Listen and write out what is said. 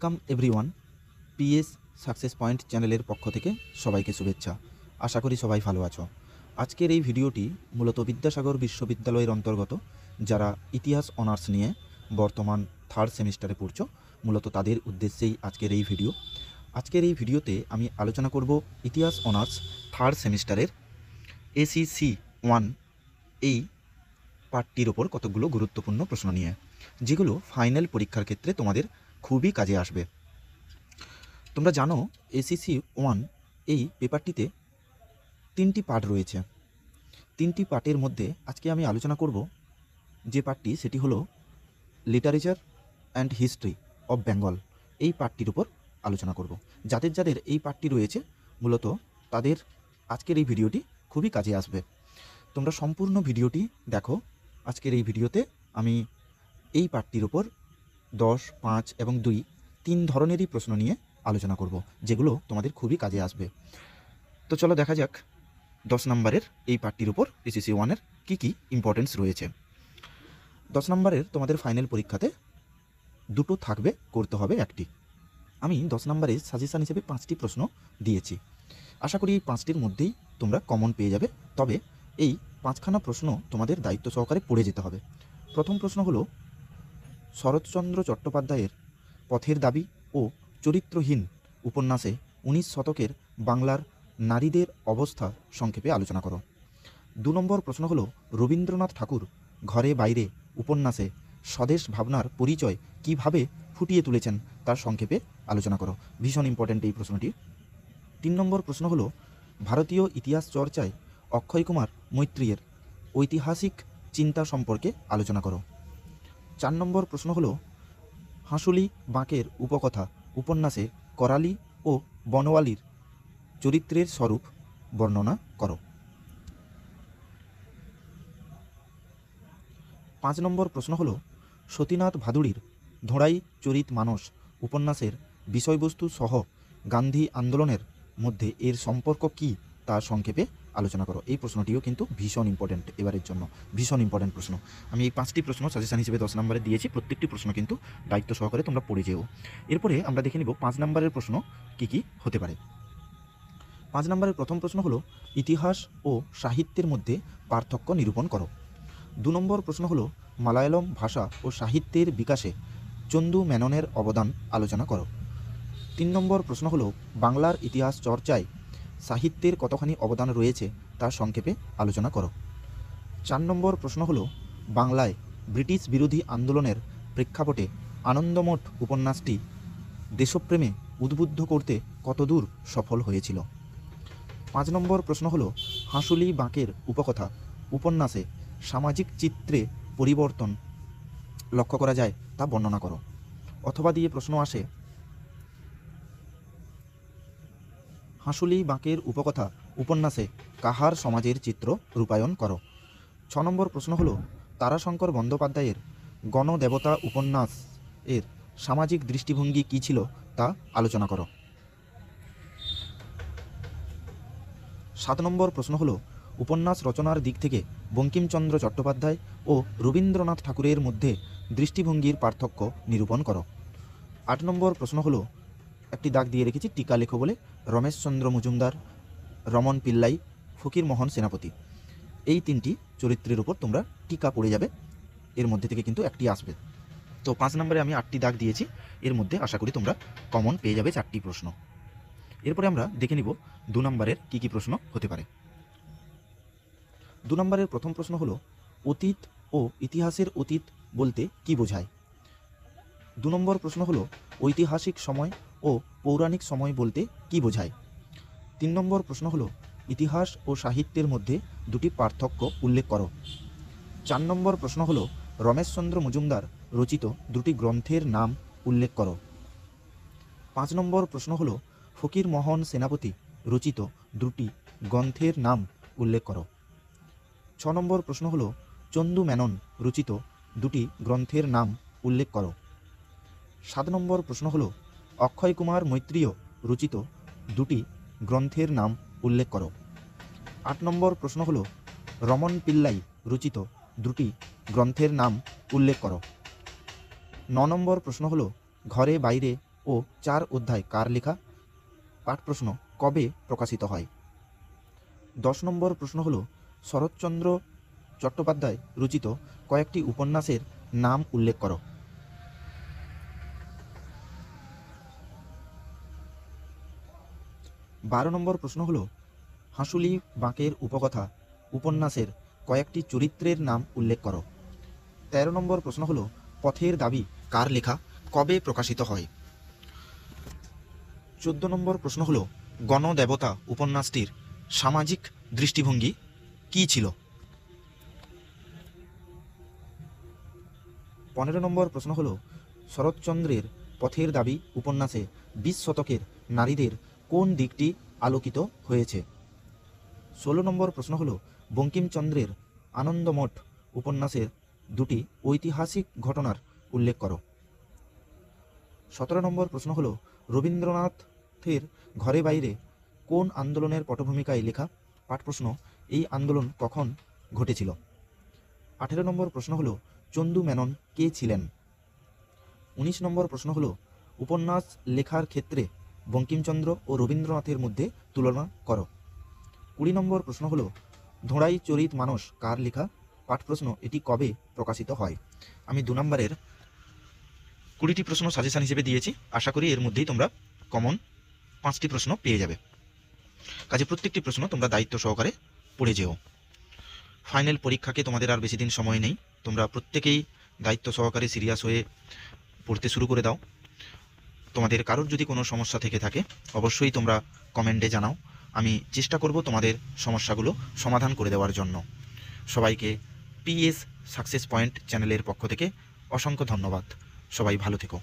Welcome everyone. PS success point চ্যানেলের পক্ষ থেকে সবাইকে শুভেচ্ছা। আশা করি সবাই ভালো আছো। আজকের এই ভিডিওটি মূলত বিদ্যাসাগর বিশ্ববিদ্যালয়ের অন্তর্গত যারা ইতিহাস অনার্স নিয়ে বর্তমান থার্ড সেমিস্টারে পড়ছো, মূলত তাদের উদ্দেশ্যেই আজকের এই ভিডিও। আজকের এই ভিডিওতে আমি আলোচনা করব ইতিহাস অনার্স থার্ড সেমিস্টারের এসিসি 1 এই পার্টটির ওপর কতগুলো গুরুত্বপূর্ণ প্রশ্ন নিয়ে, যেগুলো ফাইনাল পরীক্ষার ক্ষেত্রে তোমাদের খুবই কাজে আসবে। তোমরা জানো এসিসি 1 এই পেপারটিতে 3টি পার্ট রয়েছে। 3টি পার্টের মধ্যে আজকে আমি আলোচনা করব যে পার্টটি, সেটি হলো literature and history of Bengal. এই পার্টটির উপর আলোচনা করব। যাদের যাদের এই পার্টটি রয়েছে, মূলত তাদের আজকের এই ভিডিওটি খুবই কাজে আসবে। তোমরা সম্পূর্ণ ভিডিওটি দেখো। আজকের এই ভিডিওতে আমি এই পার্টটির উপর 10, 5 এবং 2 তিন ধরনেরই প্রশ্ন নিয়ে আলোচনা করব, যেগুলো তোমাদের খুবই কাজে আসবে। তো চলো দেখা যাক 10 নম্বরের এই পার্টটির উপর এসিসি 1-এর কী কী ইম্পর্টেন্স রয়েছে। 10 নম্বরের তোমাদের ফাইনাল পরীক্ষাতে দুটো থাকবে, করতে হবে একটি। আমি 10 নম্বরে সাজেশান হিসেবে 5টি প্রশ্ন দিয়েছি। আশা করি এই 5টির মধ্যেই তোমরা কমন পেয়ে যাবে। তবে এই 5খানা প্রশ্ন তোমাদের দায়িত্ব সহকারে পড়ে যেতে হবে। প্রথম প্রশ্ন হলো, শরৎচন্দ্র চট্টোপাধ্যায়ের পথের দাবি ও চরিত্রহীন উপন্যাসে 19 শতকের বাংলার নারীদের অবস্থা সংক্ষেপে আলোচনা করো। 2 নম্বর প্রশ্ন হলো, রবীন্দ্রনাথ ঠাকুর ঘরে বাইরে উপন্যাসে স্বদেশ ভাবনার পরিচয় কিভাবে ফুটিয়ে তুলেছেন তার সংক্ষেপে আলোচনা করো। ভীষণ ইম্পর্ট্যান্ট এই প্রশ্নটি। 3 নম্বর প্রশ্ন হলো, ভারতীয় ইতিহাস চর্চায় অক্ষয় কুমার মৈত্রীর ঐতিহাসিক চিন্তা সম্পর্কে আলোচনা করো। 4 নম্বর প্রশ্ন হলো, হাঁসুলি বাঁকের উপকথা উপন্যাসে করালি ও বনওয়ালির চরিত্রের স্বরূপ বর্ণনা করো। 5 নম্বর প্রশ্ন হলো, সতীনাথ ভাদুড়ির ধোঁড়াই চরিত মানস উপন্যাসের বিষয়বস্তু সহ গান্ধী আন্দোলনের মধ্যে এর সম্পর্ক কী তা সংক্ষেপে আলোচনা করো। এই প্রশ্নটিও কিন্তু ভীষণ ইম্পর্ট্যান্ট, এবারের জন্য ভীষণ ইম্পর্ট্যান্ট প্রশ্ন। আমি এই 5টি প্রশ্ন সাজেশান হিসেবে 10 নম্বরে দিয়েছি। প্রত্যেকটি প্রশ্ন কিন্তু দায়িত্ব সহকারে তোমরা পড়ে যেও। এরপরে আমরা দেখে নিব 5 নম্বরের প্রশ্ন কী কী হতে পারে। 5 নম্বরের প্রথম প্রশ্ন হলো, ইতিহাস ও সাহিত্যের মধ্যে পার্থক্য নিরূপণ করো। 2 নম্বর প্রশ্ন হলো, মালায়ালম ভাষা ও সাহিত্যের বিকাশে চন্দু মেননের অবদান আলোচনা করো। 3 নম্বর প্রশ্ন হলো, বাংলার ইতিহাস চর্চায় সাহিত্যের কতখানি অবদান রয়েছে তা সংক্ষেপে আলোচনা করো। 4 নম্বর প্রশ্ন হলো, বাংলায় ব্রিটিশ বিরোধী আন্দোলনের প্রেক্ষাপটে আনন্দমঠ উপন্যাসটি দেশপ্রেমে উদ্বুদ্ধ করতে কতদূর সফল হয়েছিল। 5 নম্বর প্রশ্ন হলো, হাঁসুলি বাঁকের উপকথা উপন্যাসে সামাজিক চিত্রে পরিবর্তন লক্ষ্য করা যায় তা বর্ণনা করো। অথবা দিয়ে প্রশ্ন আসে, হাঁসুলি বাঁকের উপকথা উপন্যাসে কাহার সমাজের চিত্র রূপায়ণ করো। 6 নম্বর প্রশ্ন হলো, তারাশঙ্কর বন্দ্যোপাধ্যায়ের গণদেবতা উপন্যাস এর সামাজিক দৃষ্টিভঙ্গি কী ছিল তা আলোচনা করো। 7 নম্বর প্রশ্ন হলো, উপন্যাস রচনার দিক থেকে বঙ্কিমচন্দ্র চট্টোপাধ্যায় ও রবীন্দ্রনাথ ঠাকুরের মধ্যে দৃষ্টিভঙ্গির পার্থক্য নিরূপণ করো। 8 নম্বর প্রশ্ন হলো, একটি দাগ দিয়ে রেখেছি টিকা লেখো বলে, রমেশচন্দ্র মজুমদার, রমন পিল্লাই, ফকিরমোহন সেনাপতি এই 3টি চরিত্রের উপর তোমরা টিকা পড়ে যাবে। এর মধ্যে থেকে কিন্তু একটি আসবে। তো 5 নম্বরে আমি 8টি দাগ দিয়েছি, এর মধ্যে আশা করি তোমরা কমন পেয়ে যাবে 4টি প্রশ্ন। এরপরে আমরা দেখে নিব 2 নম্বরের কী কী প্রশ্ন হতে পারে। 2 নম্বরের প্রথম প্রশ্ন হলো, অতীত ও ইতিহাসের অতীত বলতে কী বোঝায়। 2 নম্বর প্রশ্ন হলো, ঐতিহাসিক সময় ও পৌরাণিক সময় বলতে কী বোঝায়। 3 নম্বর প্রশ্ন হলো, ইতিহাস ও সাহিত্যের মধ্যে দুটি পার্থক্য উল্লেখ করো। 4 নম্বর প্রশ্ন হলো, রমেশচন্দ্র মজুমদার রচিত দুটি গ্রন্থের নাম উল্লেখ করো। 5 নম্বর প্রশ্ন হলো, ফকিরমোহন সেনাপতি রচিত দুটি গ্রন্থের নাম উল্লেখ করো। 6 নম্বর প্রশ্ন হলো, চন্দু মেনন রচিত দুটি গ্রন্থের নাম উল্লেখ করো। 7 নম্বর প্রশ্ন হলো, অক্ষয় কুমার মৈত্রীয় রচিত দুটি গ্রন্থের নাম উল্লেখ করো। 8 নম্বর প্রশ্ন হলো, রমন পিল্লাই রচিত দুটি গ্রন্থের নাম উল্লেখ করো। 9 নম্বর প্রশ্ন হলো, ঘরে বাইরে ও ও 4 অধ্যায় কার লেখা? পাঠ প্রশ্ন কবে প্রকাশিত হয়? 10 নম্বর প্রশ্ন হলো শরৎচন্দ্র চট্টোপাধ্যায় রচিত কয়েকটি উপন্যাসের নাম উল্লেখ করো। 12 নম্বর প্রশ্ন হলো হাঁসুলি বাঁকের উপকথা উপন্যাসের কয়েকটি চরিত্রের নাম উল্লেখ করো। 13 নম্বর প্রশ্ন হলো পথের দাবি কার লেখা, কবে প্রকাশিত হয়? 14 নম্বর প্রশ্ন হলো গণদেবতা উপন্যাসটির সামাজিক দৃষ্টিভঙ্গি কী ছিল? 15 নম্বর প্রশ্ন হলো শরৎচন্দ্রের পথের দাবি উপন্যাসে 20 শতকের নারীদের কোন দিকটি আলোকিত হয়েছে? 16 নম্বর প্রশ্ন হলো বঙ্কিমচন্দ্রের আনন্দমঠ উপন্যাসের দুটি ঐতিহাসিক ঘটনার উল্লেখ করো। 17 নম্বর প্রশ্ন হলো রবীন্দ্রনাথের ঘরে বাইরে কোন আন্দোলনের পটভূমিকায় লেখা? পাঠ প্রশ্ন এই আন্দোলন কখন ঘটেছিল? 18 নম্বর প্রশ্ন হলো চন্দু মেনন কে ছিলেন? 19 নম্বর প্রশ্ন হলো উপন্যাস লেখার ক্ষেত্রে বঙ্কিমচন্দ্র ও রবীন্দ্রনাথের মধ্যে তুলনা করো। 20 নম্বর প্রশ্ন হলো ধোঁড়াই চরিত মানস কার লেখা? পাঠ প্রশ্ন এটি কবে প্রকাশিত হয়? আমি 2 নম্বরের 20টি প্রশ্ন সাজেশন হিসেবে দিয়েছি। আশা করি এর মধ্যেই তোমরা কমন 5টি প্রশ্ন পেয়ে যাবে। কাজে প্রত্যেকটি প্রশ্ন তোমরা দায়িত্ব সহকারে পড়ে যেও। ফাইনাল পরীক্ষাকে তোমাদের আর বেশি দিন সময় নেই। তোমরা প্রত্যেকেই দায়িত্ব সহকারে সিরিয়াস হয়ে পড়তে শুরু করে দাও। তোমাদের কারোর যদি কোনো সমস্যা থেকে থাকে অবশ্যই তোমরা কমেন্টে জানাও। আমি চেষ্টা করব তোমাদের সমস্যাগুলো সমাধান করে দেওয়ার জন্য। সবাইকে পিএস সাকসেস পয়েন্ট চ্যানেলের পক্ষ থেকে অসংখ্য ধন্যবাদ। সবাই ভালো থেকো।